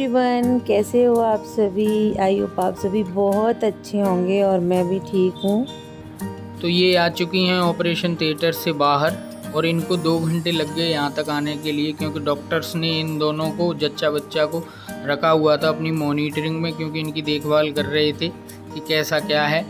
Everyone, कैसे हो आप सभी। आई होप आप सभी बहुत अच्छे होंगे और मैं भी ठीक हूँ। तो ये आ चुकी हैं ऑपरेशन थिएटर से बाहर और इनको 2 घंटे लग गए यहाँ तक आने के लिए, क्योंकि डॉक्टर्स ने इन दोनों को, जच्चा बच्चा को रखा हुआ था अपनी मॉनिटरिंग में, क्योंकि इनकी देखभाल कर रहे थे कि कैसा क्या है।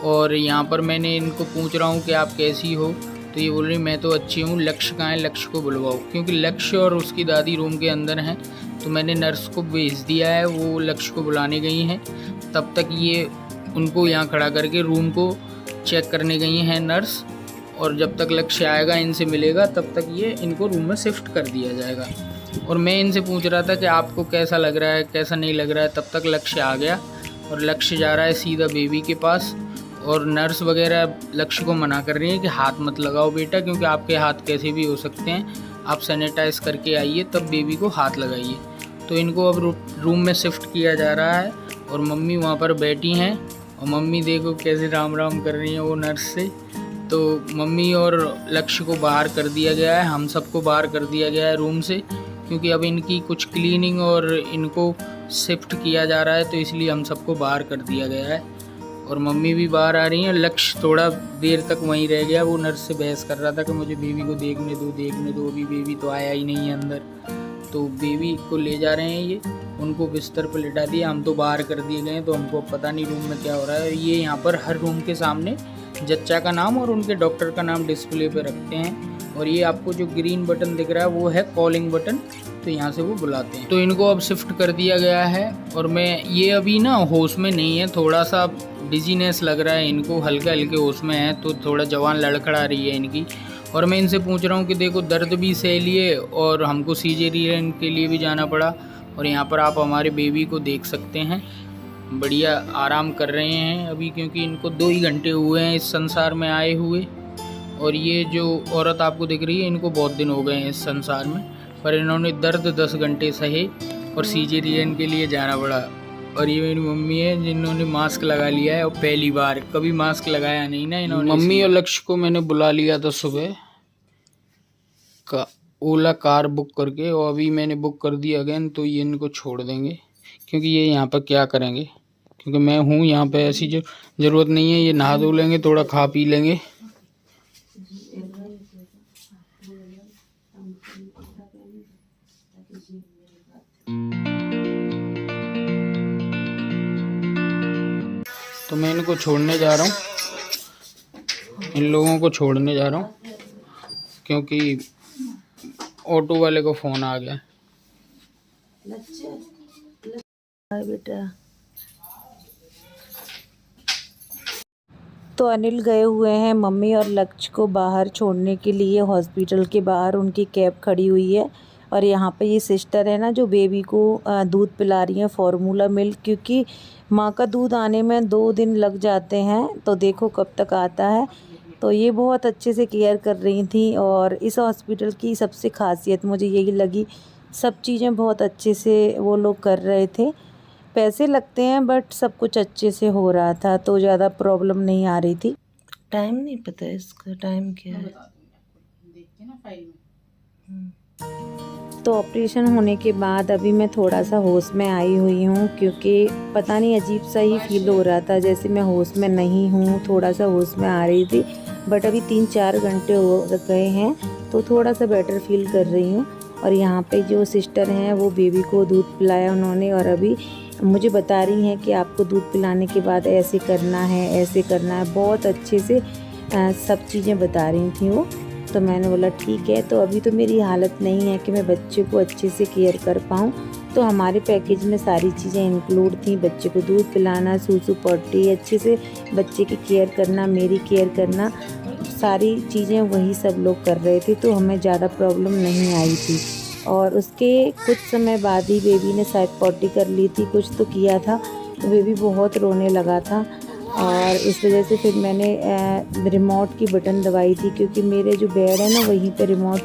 और यहाँ पर मैंने इनको पूछ रहा हूँ कि आप कैसी हो, तो ये बोल रही मैं तो अच्छी हूँ, लक्ष्य कहाँ है, लक्ष्य को बुलवाओ। क्योंकि लक्ष्य और उसकी दादी रूम के अंदर हैं, तो मैंने नर्स को भेज दिया है, वो लक्ष्य को बुलाने गई हैं। तब तक ये उनको यहाँ खड़ा करके रूम को चेक करने गई हैं नर्स, और जब तक लक्ष्य आएगा इनसे मिलेगा तब तक ये इनको रूम में शिफ्ट कर दिया जाएगा। और मैं इनसे पूछ रहा था कि आपको कैसा लग रहा है, कैसा नहीं लग रहा है, तब तक लक्ष्य आ गया और लक्ष्य जा रहा है सीधा बेबी के पास। और नर्स वगैरह लक्ष्य को मना कर रही है कि हाथ मत लगाओ बेटा, क्योंकि आपके हाथ कैसे भी हो सकते हैं, आप सैनिटाइज करके आइए तब बेबी को हाथ लगाइए। तो इनको अब रूम में शिफ्ट किया जा रहा है और मम्मी वहाँ पर बैठी हैं। और मम्मी देखो कैसे राम राम कर रही हैं वो नर्स से। तो मम्मी और लक्ष्य को बाहर कर दिया गया है, हम सबको बाहर कर दिया गया है रूम से, क्योंकि अब इनकी कुछ क्लीनिंग और इनको शिफ्ट किया जा रहा है, तो इसलिए हम सबको बाहर कर दिया गया है। और मम्मी भी बाहर आ रही हैं। लक्ष्य थोड़ा देर तक वहीं रह गया, वो नर्स से बहस कर रहा था कि मुझे बेबी को देखने दो, अभी बेबी तो आया ही नहीं है अंदर। तो बेबी को ले जा रहे हैं ये, उनको बिस्तर पर लिटा दिया, हम तो बाहर कर दिए गए हैं, तो हमको पता नहीं रूम में क्या हो रहा है। ये यहाँ पर हर रूम के सामने जच्चा का नाम और उनके डॉक्टर का नाम डिस्प्ले पे रखते हैं। और ये आपको जो ग्रीन बटन दिख रहा है वो है कॉलिंग बटन, तो यहाँ से वो बुलाते हैं। तो इनको अब शिफ्ट कर दिया गया है और मैं ये अभी ना होश में नहीं है, थोड़ा सा डिजीनेस लग रहा है इनको, हल्के हल्के होश में है, तो थोड़ा जवान लड़खड़ा रही है इनकी। और मैं इनसे पूछ रहा हूँ कि देखो दर्द भी सह लिए और हमको सीजेरियन के लिए भी जाना पड़ा, और यहाँ पर आप हमारे बेबी को देख सकते हैं, बढ़िया आराम कर रहे हैं अभी, क्योंकि इनको 2 ही घंटे हुए हैं इस संसार में आए हुए। और ये जो औरत आपको दिख रही है, इनको बहुत दिन हो गए हैं इस संसार में, पर इन्होंने दर्द 10 घंटे सहे और सीजेरियन के लिए जाना पड़ा। और ये मेरी मम्मी है जिन्होंने मास्क लगा लिया है, और पहली बार, कभी मास्क लगाया नहीं ना इन्होंने। मम्मी और लक्ष्य को मैंने बुला लिया था सुबह का ओला कार बुक करके, और अभी मैंने बुक कर दिया अगेन, तो ये इनको छोड़ देंगे, क्योंकि ये यहाँ पर क्या करेंगे, क्योंकि मैं हूँ यहाँ पे, ऐसी जो ज़रूरत नहीं है। ये नहा धो लेंगे, थोड़ा खा पी लेंगे। तो मैं इनको छोड़ने जा रहा हूँ, इन लोगों को छोड़ने जा रहा हूँ, क्योंकि ऑटो वाले को फ़ोन आ गया। बेटा तो अनिल गए हुए हैं मम्मी और लक्ष्य को बाहर छोड़ने के लिए। हॉस्पिटल के बाहर उनकी कैब खड़ी हुई है और यहाँ पे ये सिस्टर है ना जो बेबी को दूध पिला रही है, फार्मूला मिल्क, क्योंकि माँ का दूध आने में 2 दिन लग जाते हैं, तो देखो कब तक आता है। तो ये बहुत अच्छे से केयर कर रही थी। और इस हॉस्पिटल की सबसे खासियत मुझे यही लगी, सब चीज़ें बहुत अच्छे से वो लोग कर रहे थे। पैसे लगते हैं बट सब कुछ अच्छे से हो रहा था, तो ज़्यादा प्रॉब्लम नहीं आ रही थी। टाइम नहीं पता है इसका, टाइम क्या है। तो ऑपरेशन होने के बाद अभी मैं थोड़ा सा होश में आई हुई हूँ, क्योंकि पता नहीं अजीब सा ही फील हो रहा था, जैसे मैं होश में नहीं हूँ, थोड़ा सा होश में आ रही थी। बट अभी 3-4 घंटे हो गए हैं, तो थोड़ा सा बेटर फील कर रही हूँ। और यहाँ पे जो सिस्टर हैं वो बेबी को दूध पिलाया उन्होंने, और अभी मुझे बता रही हैं कि आपको दूध पिलाने के बाद ऐसे करना है, ऐसे करना है, बहुत अच्छे से सब चीज़ें बता रही थी वो। तो मैंने बोला ठीक है। तो अभी तो मेरी हालत नहीं है कि मैं बच्चे को अच्छे से केयर कर पाऊँ, तो हमारे पैकेज में सारी चीज़ें इंक्लूड थी, बच्चे को दूध पिलाना, सूसू पॉटी, अच्छे से बच्चे की केयर करना, मेरी केयर करना, सारी चीज़ें वही सब लोग कर रहे थे, तो हमें ज़्यादा प्रॉब्लम नहीं आई थी। और उसके कुछ समय बाद ही बेबी ने शायद पॉटी कर ली थी, कुछ तो किया था, तो बेबी बहुत रोने लगा था। और इस वजह से फिर मैंने रिमोट की बटन दबाई थी, क्योंकि मेरे जो बेड है ना वहीं पे रिमोट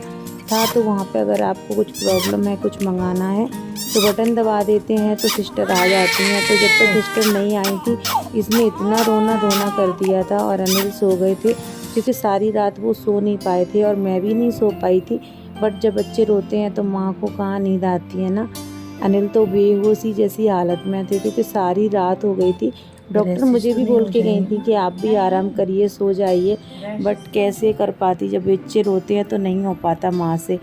था, तो वहाँ पे अगर आपको कुछ प्रॉब्लम है, कुछ मंगाना है, तो बटन दबा देते हैं तो सिस्टर आ जाती हैं। तो जब तक सिस्टर नहीं आई थी, इसने इतना रोना धोना कर दिया था। और अनिल सो गए थे, क्योंकि सारी रात वो सो नहीं पाए थे और मैं भी नहीं सो पाई थी। बट जब बच्चे रोते हैं तो माँ को कहाँ नींद आती है ना। अनिल तो बेहोशी जैसी हालत में थे क्योंकि सारी रात हो गई थी। डॉक्टर मुझे भी बोल के गई थी कि आप भी आराम करिए, सो जाइए, बट कैसे कर पाती, जब बच्चे रोते हैं तो नहीं हो पाता माँ से।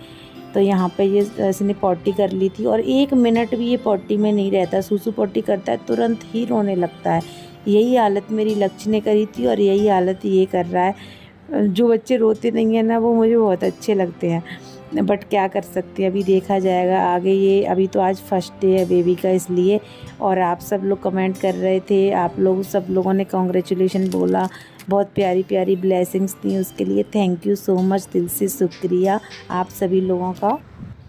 तो यहाँ पे ये इसने पॉटी कर ली थी और 1 मिनट भी ये पॉटी में नहीं रहता, सूसू पॉटी करता है तुरंत ही रोने लगता है। यही हालत मेरी लक्ष्य ने करी थी और यही हालत ये कर रहा है। जो बच्चे रोते नहीं हैं ना, वो मुझे बहुत अच्छे लगते हैं, बट क्या कर सकते हैं, अभी देखा जाएगा आगे। ये अभी तो आज फर्स्ट डे है बेबी का, इसलिए। और आप सब लोग कमेंट कर रहे थे, आप लोग सब लोगों ने कॉन्ग्रेचुलेशन बोला, बहुत प्यारी प्यारी ब्लेसिंग्स दी, उसके लिए थैंक यू सो मच, दिल से शुक्रिया आप सभी लोगों का।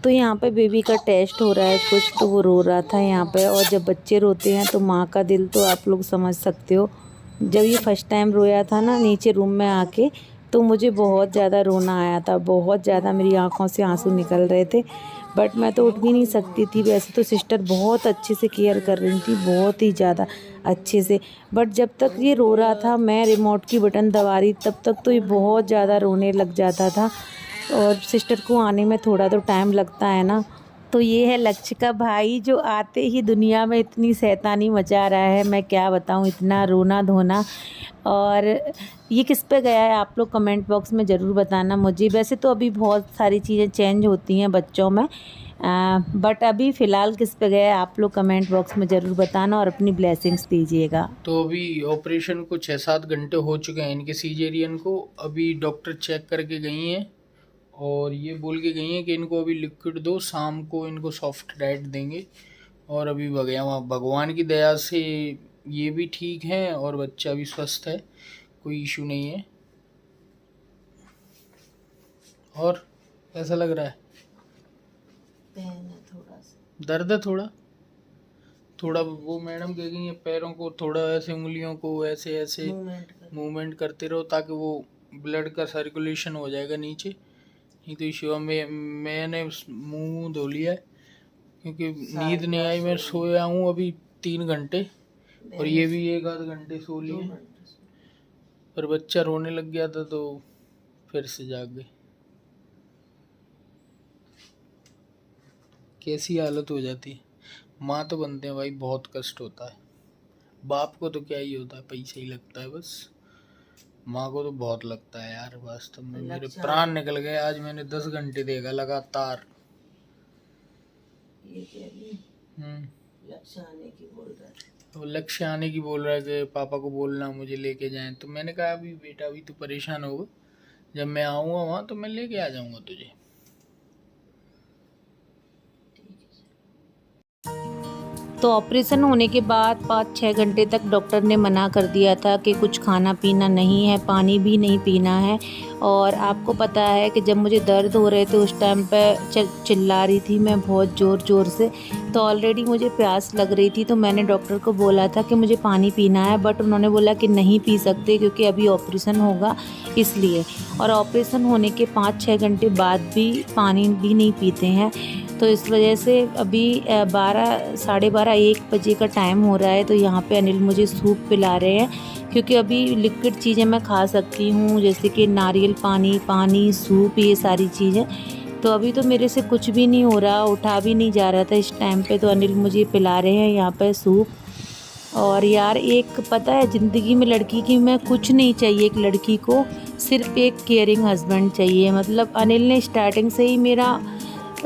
तो यहाँ पे बेबी का टेस्ट हो रहा है कुछ, तो वो रो रहा था यहाँ पे। और जब बच्चे रोते हैं तो माँ का दिल तो आप लोग समझ सकते हो। जब ये फर्स्ट टाइम रोया था ना नीचे रूम में आके, तो मुझे बहुत ज़्यादा रोना आया था, बहुत ज़्यादा मेरी आँखों से आंसू निकल रहे थे, बट मैं तो उठ भी नहीं सकती थी। वैसे तो सिस्टर बहुत अच्छे से केयर कर रही थी, बहुत ही ज़्यादा अच्छे से, बट जब तक ये रो रहा था, मैं रिमोट की बटन दबा रही तब तक तो ये बहुत ज़्यादा रोने लग जाता था। और सिस्टर को आने में थोड़ा तो टाइम लगता है ना। तो ये है लक्ष्य का भाई, जो आते ही दुनिया में इतनी शैतानी मचा रहा है, मैं क्या बताऊँ, इतना रोना धोना। और ये किस पे गया है आप लोग कमेंट बॉक्स में ज़रूर बताना मुझे। वैसे तो अभी बहुत सारी चीज़ें चेंज होती हैं बच्चों में, बट अभी फ़िलहाल किस पे गया है आप लोग कमेंट बॉक्स में ज़रूर बताना और अपनी ब्लेसिंग्स दीजिएगा। तो अभी ऑपरेशन को 6-7 घंटे हो चुके हैं इनके सीजेरियन को। अभी डॉक्टर चेक करके गई हैं और ये बोल के गई हैं कि इनको अभी लिक्विड दो, शाम को इनको सॉफ्ट डाइट देंगे। और अभी भगवान की दया से ये भी ठीक है और बच्चा भी स्वस्थ है, कोई इशू नहीं है। और कैसा लग रहा है? थोड़ा सा दर्द है थोड़ा वो मैडम कह गई है पैरों को थोड़ा ऐसे, उंगलियों को ऐसे ऐसे मूवमेंट करते रहो ताकि वो ब्लड का सर्कुलेशन हो जाएगा नीचे। नहीं तो इशू मैंने मुंह धो लिया है क्योंकि नींद नहीं आई। मैं सोया हूँ अभी 3 घंटे और ये भी 1 आध घंटे सो लिए, पर बच्चा रोने लग गया था तो फिर से जाग गए। कैसी हालत हो जाती है। माँ तो बनते हैं भाई, बहुत कष्ट होता है। बाप को तो क्या ही होता है, पैसा ही लगता है बस। माँ को तो बहुत लगता है यार, वास्तव में मेरे प्राण निकल गए। आज मैंने 10 घंटे देखा लगातार। लक्ष्य आने की बोल रहा है, तो लक्ष्य आने की बोल रहा है कि पापा को बोलना मुझे लेके जाएं। तो मैंने कहा अभी बेटा अभी तो परेशान होगा, जब मैं आऊँगा वहाँ तो मैं लेके आ जाऊँगा तुझे। तो ऑपरेशन होने के बाद 5-6 घंटे तक डॉक्टर ने मना कर दिया था कि कुछ खाना पीना नहीं है, पानी भी नहीं पीना है। और आपको पता है कि जब मुझे दर्द हो रहे थे उस टाइम पे चिल्ला रही थी मैं बहुत ज़ोर से, तो ऑलरेडी मुझे प्यास लग रही थी। तो मैंने डॉक्टर को बोला था कि मुझे पानी पीना है, बट उन्होंने बोला कि नहीं पी सकते क्योंकि अभी ऑपरेशन होगा इसलिए। और ऑपरेशन होने के 5-6 घंटे बाद भी पानी भी नहीं पीते हैं। तो इस वजह से अभी 12, साढ़े 12-1 बजे का टाइम हो रहा है। तो यहाँ पे अनिल मुझे सूप पिला रहे हैं क्योंकि अभी लिक्विड चीज़ें मैं खा सकती हूँ, जैसे कि नारियल पानी, सूप, ये सारी चीज़ें। तो अभी तो मेरे से कुछ भी नहीं हो रहा, उठा भी नहीं जा रहा था इस टाइम पे, तो अनिल मुझे पिला रहे हैं यहाँ पे सूप। और यार एक पता है ज़िंदगी में लड़की की में कुछ नहीं चाहिए, एक लड़की को सिर्फ एक केयरिंग हस्बैंड चाहिए। मतलब अनिल ने स्टार्टिंग से ही मेरा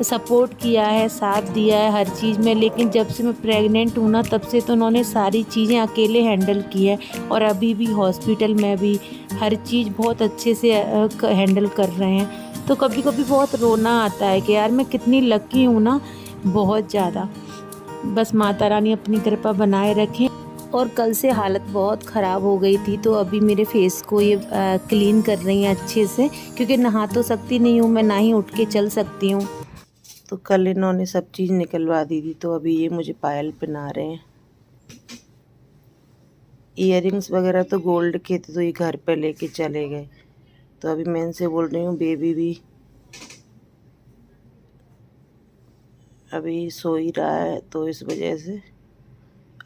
सपोर्ट किया है, साथ दिया है हर चीज़ में, लेकिन जब से मैं प्रेग्नेंट हूँ ना तब से तो उन्होंने सारी चीज़ें अकेले हैंडल की है। और अभी भी हॉस्पिटल में भी हर चीज़ बहुत अच्छे से हैंडल कर रहे हैं। तो कभी कभी बहुत रोना आता है कि यार मैं कितनी लकी हूँ ना, बहुत ज़्यादा। बस माता रानी अपनी कृपा बनाए रखें। और कल से हालत बहुत ख़राब हो गई थी, तो अभी मेरे फेस को ये क्लीन कर रही हैं अच्छे से, क्योंकि नहा तो सकती नहीं हूँ मैं, ना ही उठ के चल सकती हूँ। तो कल इन्होंने सब चीज़ निकलवा दी थी, तो अभी ये मुझे पायल पहना रहे हैं। इयररिंग्स वगैरह तो गोल्ड के थे, तो ये घर पे लेके चले गए। तो अभी मैं इनसे बोल रही हूँ बेबी भी अभी सो ही रहा है, तो इस वजह से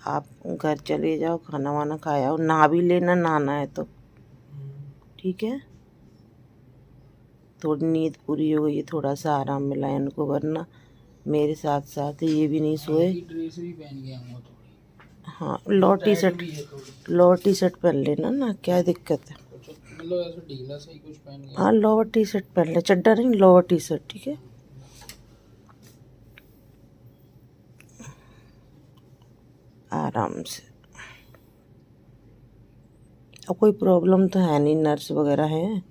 आप घर चले जाओ, खाना वाना खाया, नहा भी लेना, नहाना है तो ठीक है। थोड़ी नींद पूरी हो गई, थोड़ा सा आराम मिला है इनको, वरना मेरे साथ साथ ये भी नहीं सोए। ड्रेस भी पहन गया हूँ थोड़ी। हाँ लो टी शर्ट, लो टी शर्ट पहन लेना ना, क्या दिक्कत है। मतलब ऐसा ढीला सा ही कुछ पहन गया। हाँ लोअर टी शर्ट पहन ले, चड्डा नहीं, लोअर टी शर्ट, ठीक है। आराम से। अब कोई प्रॉब्लम तो है नहीं, नर्स वगैरह हैं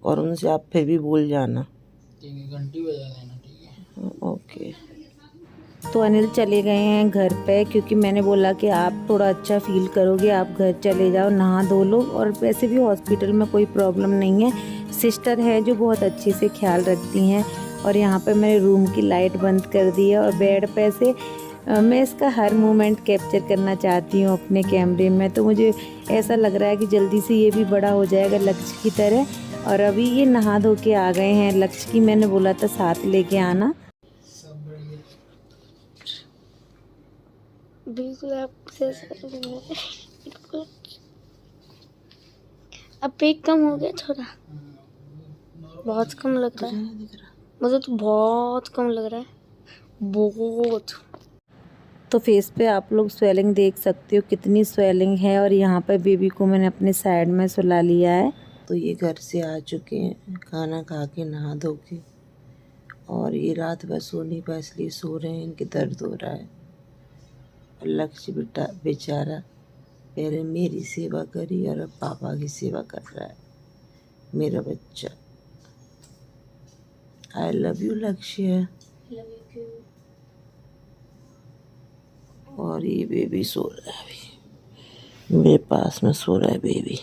और उनसे आप फिर भी बोल जाना। ठीक है, घंटी बजा देना। ठीक है, ओके। तो अनिल चले गए हैं घर पे, क्योंकि मैंने बोला कि आप थोड़ा अच्छा फील करोगे, आप घर चले जाओ, नहा धो लो। और वैसे भी हॉस्पिटल में कोई प्रॉब्लम नहीं है, सिस्टर है जो बहुत अच्छे से ख्याल रखती हैं। और यहाँ पे मैंने रूम की लाइट बंद कर दी है और बेड पे से मैं इसका हर मोमेंट कैप्चर करना चाहती हूँ अपने कैमरे में। तो मुझे ऐसा लग रहा है कि जल्दी से ये भी बड़ा हो जाएगा लक्ष्य की तरह। और अभी ये नहा धो के आ गए हैं। लक्ष्य की मैंने बोला था साथ लेके आना। सब बढ़िया। बिल्कुल आपसे बिल्कुल। अब पेट कम हो गया थोड़ा, बहुत कम लग रहा है मुझे, तो बहुत कम लग रहा है, बहुत। तो फेस पे आप लोग स्वेलिंग देख सकते हो कितनी स्वेलिंग है। और यहाँ पे बेबी को मैंने अपने साइड में सुला लिया है। तो ये घर से आ चुके हैं, खाना खा के, नहा धो के, और ये रात भर सो नहीं पाए इसलिए सो रहे हैं, इनके दर्द हो रहा है। लक्ष्य बेचारा पहले मेरी सेवा करी और अब पापा की सेवा कर रहा है, मेरा बच्चा। आई लव यू लक्ष्य। और ये बेबी सो रहा है अभी मेरे पास में, सो रहा है बेबी।